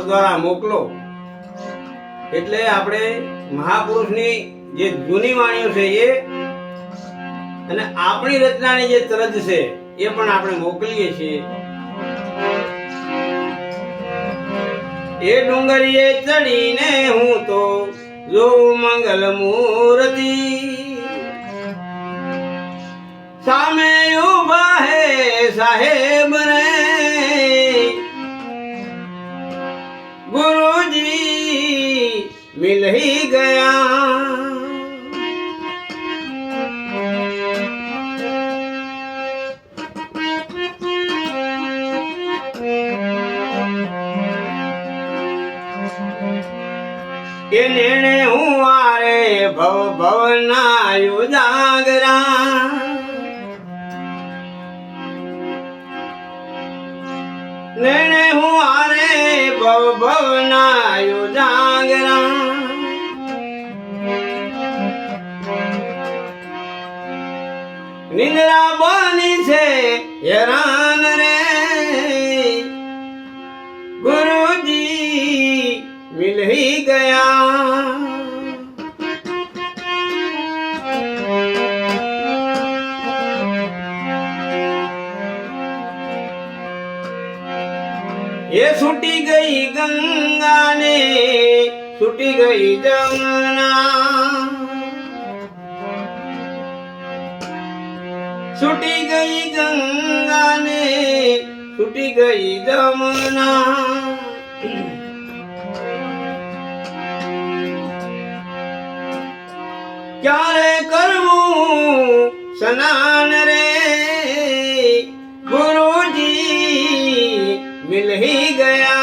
દ્વારા મોકલો એટલે આપણે મહાપુરુષની જે જૂની વાણીઓ છે એ અને આપણી રચનાની જે તરજ છે એ પણ આપણે મોકલીએ છીએ. એ ડુંગરીએ ચડીને હું તો જોઉં મંગલ મૂર્તિ, સામે ઉભા હે સાહેબ રે ગુરુજી મિલ ही ગયા. એ નેણે હું આરે ભવ ભવના યુજાગરા, નેણે હું આરે ભવ ભવના યુજાગરા. નિંદ્રા બની છે હેરાન રે ગુરુજી મિલ ही ગયા. ये छूटी गई गंगा ने छूटी गई जमुना, छूटी गई गंगा ने छूटी गई जमुना. क्यारे करवूं स्नान रे गुरुजी मिल ही ગયા.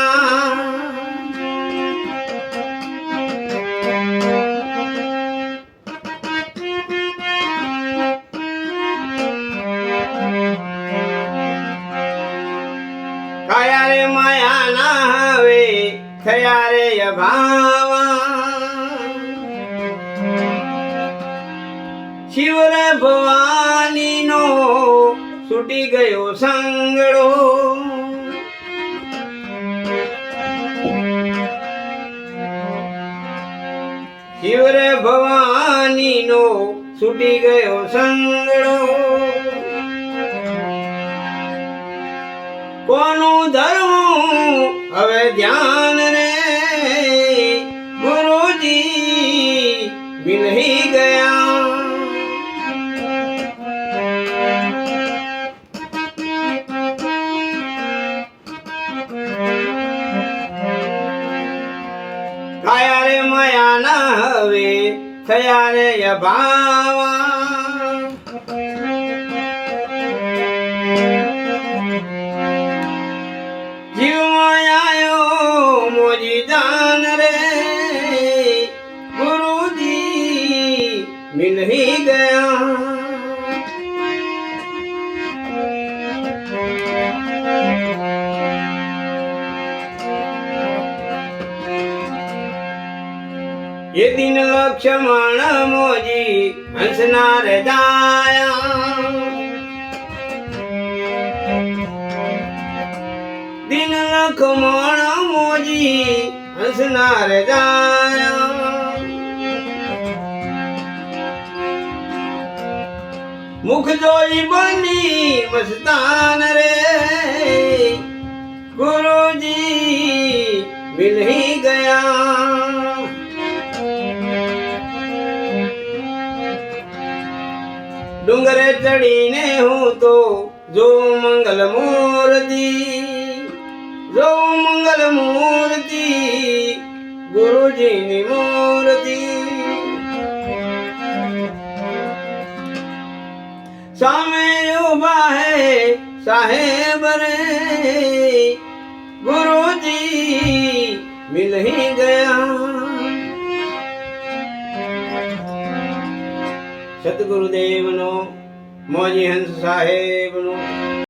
કાયા રે માયા ના હવે થયા રે અભાવા, શિવર ભવાની નો છૂટી ગયો સંગડો, શિવર ભવાની નો છૂટી ગયો સંગડો. કોનું ધર્મ હવે ધ્યાન રે ગુરુજી મિલ ही ગયા. કાયા રે માયા ના હવે થયા રે અભાવા, જીવમાં આયો મોજી જાન રે ગુરુજી મિલ ही ગયા. ये दिन लक्ष्मण मोजी हंसनार जाया, दिन लक्ष्मण मोजी हंसनार जाया. मुख जोई बनी मस्तान रे गुरुजी मिल ही ગયા. डूंगरे चढ़ीने हूँ तो जो मंगल मूर्ति, जो मंगल मूर्ति गुरुजी नी मूर्ति. सामे उभा है साहेब रे गुरुजी मिल ही ગયા. સતગુરુદેવનો મોજી હંસ સાહેબનો